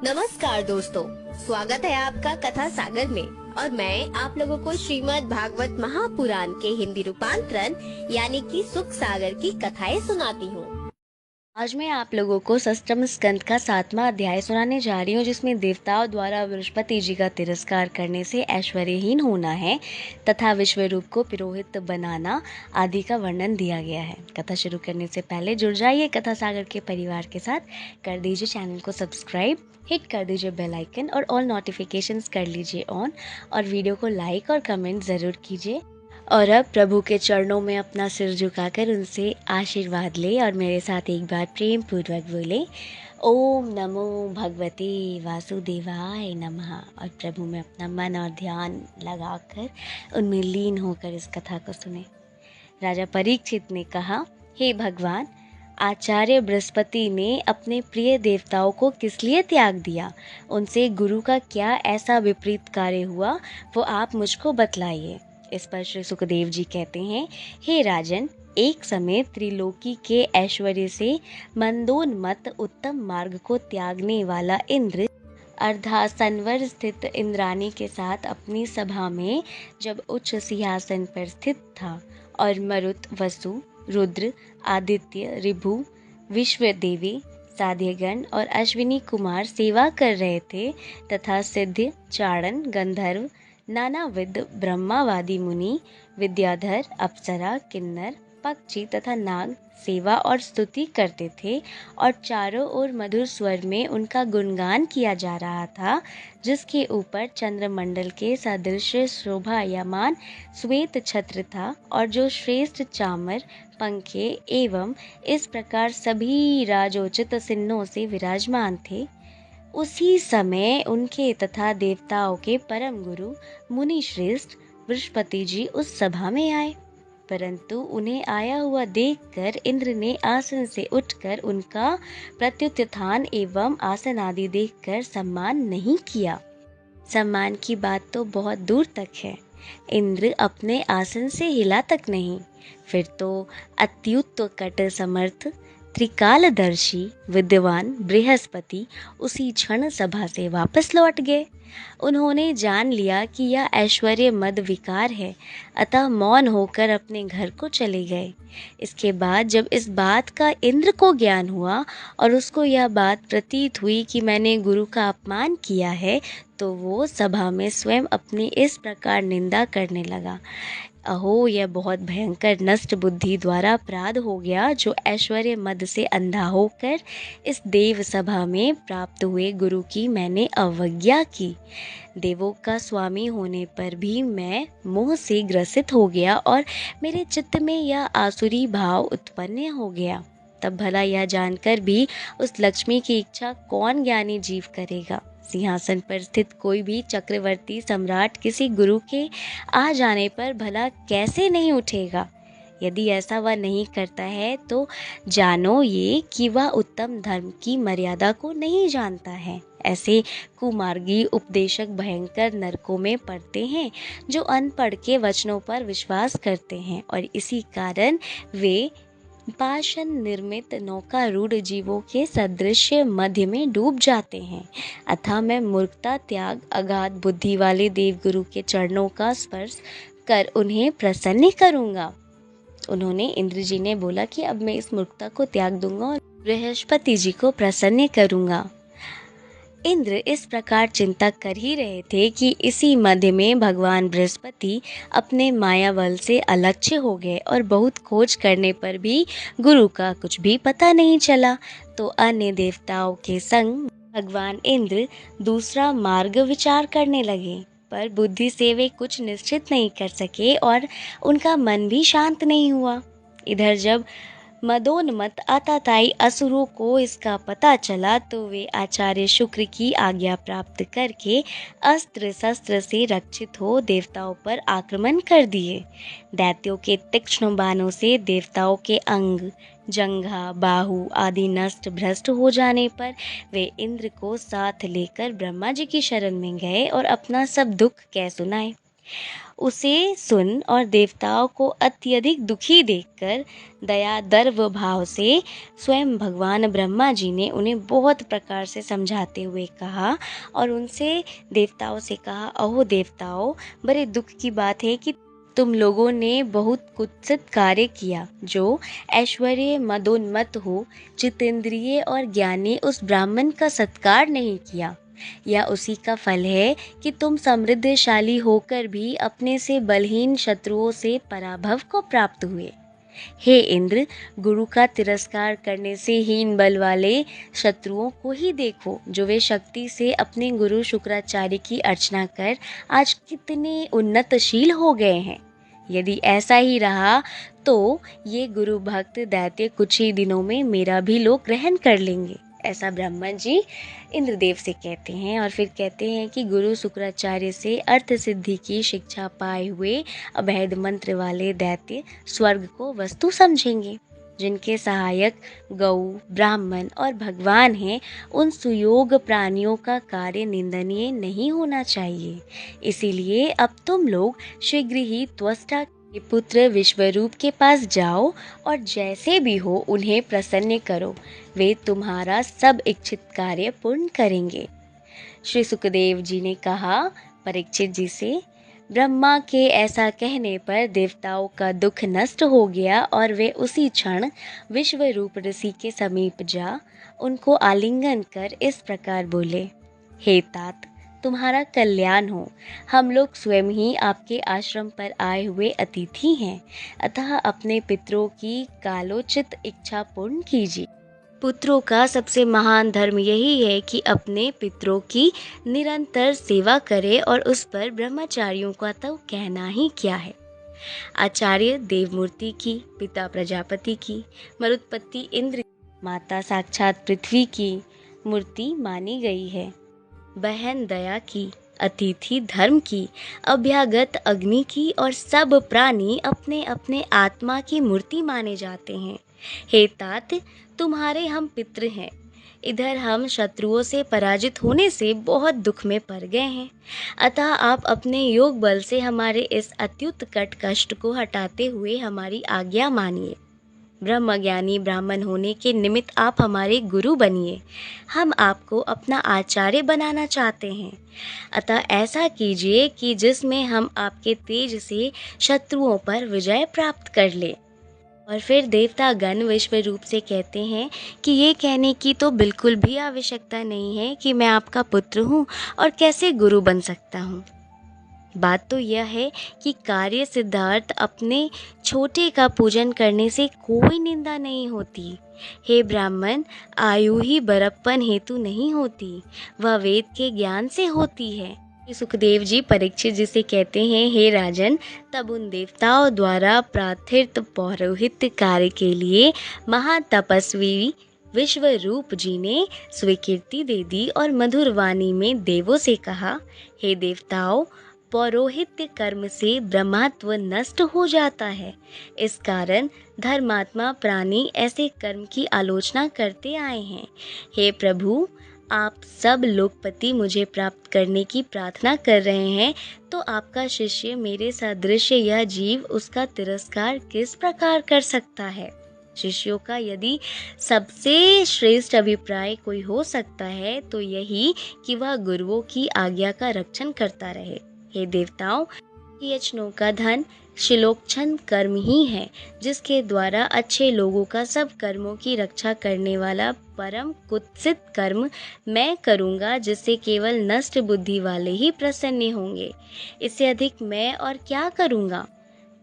नमस्कार दोस्तों, स्वागत है आपका कथा सागर में। और मैं आप लोगों को श्रीमद् भागवत महापुराण के हिंदी रूपांतरण यानी कि सुख सागर की कथाएं सुनाती हूँ। आज मैं आप लोगों को षष्ठम स्कंद का 7वां अध्याय सुनाने जा रही हूँ, जिसमें देवताओं द्वारा बृहस्पति जी का तिरस्कार करने से ऐश्वर्यहीन होना है तथा विश्व रूप को पुरोहित बनाना आदि का वर्णन दिया गया है। कथा शुरू करने से पहले जुड़ जाइए कथा सागर के परिवार के साथ। कर दीजिए चैनल को सब्सक्राइब, हिट कर दीजिए बेल आइकन और ऑल नोटिफिकेशंस कर लीजिए ऑन, और वीडियो को लाइक और कमेंट ज़रूर कीजिए। और अब प्रभु के चरणों में अपना सिर झुकाकर उनसे आशीर्वाद ले और मेरे साथ एक बार प्रेम पूर्वक बोले, ओम नमो भगवते वासुदेवाय नमः। और प्रभु में अपना मन और ध्यान लगाकर उनमें लीन होकर इस कथा को सुने। राजा परीक्षित ने कहा, हे भगवान, आचार्य बृहस्पति ने अपने प्रिय देवताओं को किस लिए त्याग दिया? उनसे गुरु का क्या ऐसा विपरीत कार्य हुआ, वो आप मुझको बतलाइए। इस पर श्री सुखदेव जी कहते हैं, हे राजन, एक समय त्रिलोकी के ऐश्वर्य से मंदोन्मत्त उत्तम मार्ग को त्यागने वाला इंद्र अर्धासनवर स्थित इंद्राणी के साथ अपनी सभा में जब उच्च सिंहासन पर स्थित था और मरुत, वसु, रुद्र, आदित्य, ऋभु, विश्वदेवी, साध्यगण और अश्विनी कुमार सेवा कर रहे थे तथा सिद्ध, चारण, गंधर्व, नानाविध ब्रह्मावादी मुनि, विद्याधर, अप्सरा, किन्नर, पक्षी तथा नाग सेवा और स्तुति करते थे और चारों ओर मधुर स्वर में उनका गुणगान किया जा रहा था, जिसके ऊपर चंद्रमंडल के सदृश शोभायमान श्वेत छत्र था और जो श्रेष्ठ चामर, पंखे एवं इस प्रकार सभी राजोचित चिन्हों से विराजमान थे। उसी समय उनके तथा देवताओं के परम गुरु मुनि श्रेष्ठ बृहस्पति जी उस सभा में आए, परंतु उन्हें आया हुआ देखकर इंद्र ने आसन से उठकर उनका प्रत्युत्थान एवं आसन आदि देखकर सम्मान नहीं किया। सम्मान की बात तो बहुत दूर तक है, इंद्र अपने आसन से हिला तक नहीं। फिर तो अत्युत्कट समर्थ त्रिकालदर्शी विद्वान बृहस्पति उसी क्षण सभा से वापस लौट गए। उन्होंने जान लिया कि यह ऐश्वर्य मद विकार है, अतः मौन होकर अपने घर को चले गए। इसके बाद जब इस बात का इंद्र को ज्ञान हुआ और उसको यह बात प्रतीत हुई कि मैंने गुरु का अपमान किया है, तो वो सभा में स्वयं अपनी इस प्रकार निंदा करने लगा, अहो, यह बहुत भयंकर नष्ट बुद्धि द्वारा अपराध हो गया, जो ऐश्वर्य मद से अंधा होकर इस देव सभा में प्राप्त हुए गुरु की मैंने अवज्ञा की। देवों का स्वामी होने पर भी मैं मोह से ग्रसित हो गया और मेरे चित्त में यह आसुरी भाव उत्पन्न हो गया। तब भला यह जानकर भी उस लक्ष्मी की इच्छा कौन ज्ञानी जीव करेगा? सिंहासन पर स्थित कोई भी चक्रवर्ती सम्राट किसी गुरु के आ जाने पर भला कैसे नहीं उठेगा? यदि ऐसा वह नहीं करता है तो जानो ये कि वह उत्तम धर्म की मर्यादा को नहीं जानता है। ऐसे कुमार्गी उपदेशक भयंकर नरकों में पड़ते हैं, जो अनपढ़ के वचनों पर विश्वास करते हैं, और इसी कारण वे पाषाण निर्मित नौकारूढ़ जीवों के सदृश मध्य में डूब जाते हैं। अतः मैं मूर्खता त्याग अगाध बुद्धि वाले देवगुरु के चरणों का स्पर्श कर उन्हें प्रसन्न करूंगा। उन्होंने इंद्र जी ने बोला कि अब मैं इस मूर्खता को त्याग दूंगा और बृहस्पति जी को प्रसन्न करूंगा। इंद्र इस प्रकार चिंता कर ही रहे थे कि इसी मध्य में भगवान बृहस्पति अपने माया बल से अलक्ष्य हो गए और बहुत खोज करने पर भी गुरु का कुछ भी पता नहीं चला। तो अन्य देवताओं के संग भगवान इंद्र दूसरा मार्ग विचार करने लगे, पर बुद्धि से वे कुछ निश्चित नहीं कर सके और उनका मन भी शांत नहीं हुआ। इधर जब मदोन्मत्त आताताई असुरों को इसका पता चला, तो वे आचार्य शुक्र की आज्ञा प्राप्त करके अस्त्र शस्त्र से रक्षित हो देवताओं पर आक्रमण कर दिए। दैत्यों के तीक्ष्ण बाणों से देवताओं के अंग, जंघा, बाहु आदि नष्ट भ्रष्ट हो जाने पर वे इंद्र को साथ लेकर ब्रह्मा जी की शरण में गए और अपना सब दुख कह सुनाए। उसे सुन और देवताओं को अत्यधिक दुखी देखकर दया दर्व भाव से स्वयं भगवान ब्रह्मा जी ने उन्हें बहुत प्रकार से समझाते हुए कहा और उनसे देवताओं से कहा, अहो देवताओं, बड़े दुख की बात है कि तुम लोगों ने बहुत कुत्सित कार्य किया। जो ऐश्वर्य मदोन्मत्त हो, जितेंद्रिय और ज्ञानी उस ब्राह्मण का सत्कार नहीं किया, या उसी का फल है कि तुम समृद्धशाली होकर भी अपने से बलहीन शत्रुओं से पराभव को प्राप्त हुए। हे इंद्र, गुरु का तिरस्कार करने से हीन बल वाले शत्रुओं को ही देखो, जो वे शक्ति से अपने गुरु शुक्राचार्य की अर्चना कर आज कितने उन्नतशील हो गए हैं। यदि ऐसा ही रहा तो ये गुरु भक्त दैत्य कुछ ही दिनों में मेरा भी लोक ग्रहण कर लेंगे। ऐसा ब्रह्मा जी इंद्रदेव से कहते हैं और फिर कहते हैं कि गुरु शुक्राचार्य से अर्थ सिद्धि की शिक्षा पाए हुए अभेद मंत्र वाले दैत्य स्वर्ग को वस्तु समझेंगे। जिनके सहायक गौ, ब्राह्मण और भगवान हैं, उन सुयोग प्राणियों का कार्य निंदनीय नहीं होना चाहिए। इसीलिए अब तुम लोग शीघ्र ही त्वष्टा के पुत्र विश्वरूप के पास जाओ और जैसे भी हो उन्हें प्रसन्न करो, वे तुम्हारा सब इच्छित कार्य पूर्ण करेंगे। श्री सुखदेव जी ने कहा परीक्षित जी से, ब्रह्मा के ऐसा कहने पर देवताओं का दुख नष्ट हो गया और वे उसी क्षण विश्वरूप ऋषि के समीप जा उनको आलिंगन कर इस प्रकार बोले, हे तात, तुम्हारा कल्याण हो। हम लोग स्वयं ही आपके आश्रम पर आए हुए अतिथि हैं, अतः अपने पितरों की कालोचित इच्छा पूर्ण कीजिए। पुत्रों का सबसे महान धर्म यही है कि अपने पितरों की निरंतर सेवा करे और उस पर ब्रह्मचारियों का तो कहना ही क्या है। आचार्य देवमूर्ति की, पिता प्रजापति की, मरुत्पत्ति इंद्र, माता साक्षात पृथ्वी की मूर्ति मानी गई है। बहन दया की, अतिथि धर्म की, अभ्यागत अग्नि की और सब प्राणी अपने अपने आत्मा की मूर्ति माने जाते हैं। हे तात, तुम्हारे हम पितृ हैं। इधर हम शत्रुओं से पराजित होने से बहुत दुख में पड़ गए हैं, अतः आप अपने योग बल से हमारे इस अत्युत्कट कष्ट को हटाते हुए हमारी आज्ञा मानिए। ब्रह्मज्ञानी ब्राह्मण होने के निमित्त आप हमारे गुरु बनिए। हम आपको अपना आचार्य बनाना चाहते हैं, अतः ऐसा कीजिए कि जिसमें हम आपके तेज से शत्रुओं पर विजय प्राप्त कर लें। और फिर देवतागण विश्व रूप से कहते हैं कि ये कहने की तो बिल्कुल भी आवश्यकता नहीं है कि मैं आपका पुत्र हूँ और कैसे गुरु बन सकता हूँ। बात तो यह है कि कार्य सिद्धार्थ अपने छोटे का पूजन करने से कोई निंदा नहीं होती। हे ब्राह्मण, आयु ही बड़प्पन हेतु नहीं होती, वह वेद के ज्ञान से होती है। सुखदेव जी परीक्षित जी से कहते हैं, हे राजन, तब उन देवताओं द्वारा प्रार्थित पौरोहित्य कार्य के लिए महातपस्वी विश्वरूप जी ने स्वीकृति दे दी और मधुर वाणी में देवों से कहा, हे देवताओं, पौरोहित्य कर्म से ब्रह्मत्व नष्ट हो जाता है। इस कारण धर्मात्मा प्राणी ऐसे कर्म की आलोचना करते आए हैं। हे प्रभु, आप सब लोकपति मुझे प्राप्त करने की प्रार्थना कर रहे हैं, तो आपका शिष्य मेरे सदृश यह जीव उसका तिरस्कार किस प्रकार कर सकता है। शिष्यों का यदि सबसे श्रेष्ठ अभिप्राय कोई हो सकता है तो यही कि वह गुरुओं की आज्ञा का रक्षण करता रहे। हे देवताओं, यज्ञों का धन शिलोक्षण कर्म ही है, जिसके द्वारा अच्छे लोगों का सब कर्मों की रक्षा करने वाला परम कुत्सित कर्म मैं करूँगा, जिससे केवल नष्ट बुद्धि वाले ही प्रसन्न होंगे। इससे अधिक मैं और क्या करूँगा।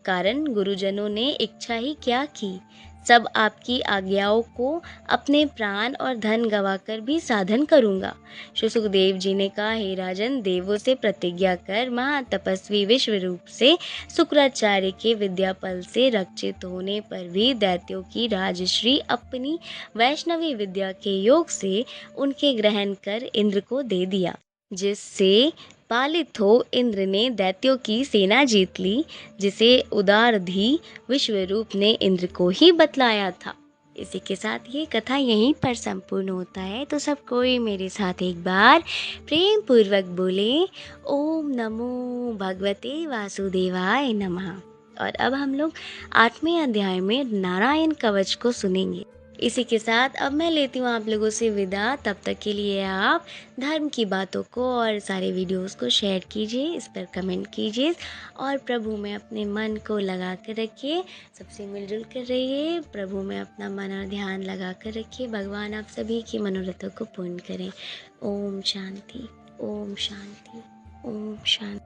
कारण गुरुजनों ने इच्छा ही क्या की, सब आपकी आज्ञाओं को अपने प्राण और धन गवाकर भी साधन करूँगा। श्री सुखदेव जी ने कहा, हे राजन, देवों से प्रतिज्ञा कर महातपस्वी विश्व रूप से शुक्राचार्य के विद्यापल से रक्षित होने पर भी दैत्यों की राजश्री अपनी वैष्णवी विद्या के योग से उनके ग्रहण कर इंद्र को दे दिया, जिससे पालित हो इंद्र ने दैत्यों की सेना जीत ली, जिसे उदारधी विश्वरूप ने इंद्र को ही बतलाया था। इसी के साथ ये कथा यहीं पर संपूर्ण होता है। तो सब कोई मेरे साथ एक बार प्रेम पूर्वक बोले ओम नमो भगवते वासुदेवाय नमः। और अब हम लोग 8वें अध्याय में नारायण कवच को सुनेंगे। इसी के साथ अब मैं लेती हूँ आप लोगों से विदा। तब तक के लिए आप धर्म की बातों को और सारे वीडियोस को शेयर कीजिए, इस पर कमेंट कीजिए और प्रभु में अपने मन को लगा कर रखिए। सबसे मिलजुल कर रहिए, प्रभु में अपना मन और ध्यान लगा कर रखिए। भगवान आप सभी की मनोरथों को पूर्ण करें। ओम शांति, ओम शांति, ओम शांति।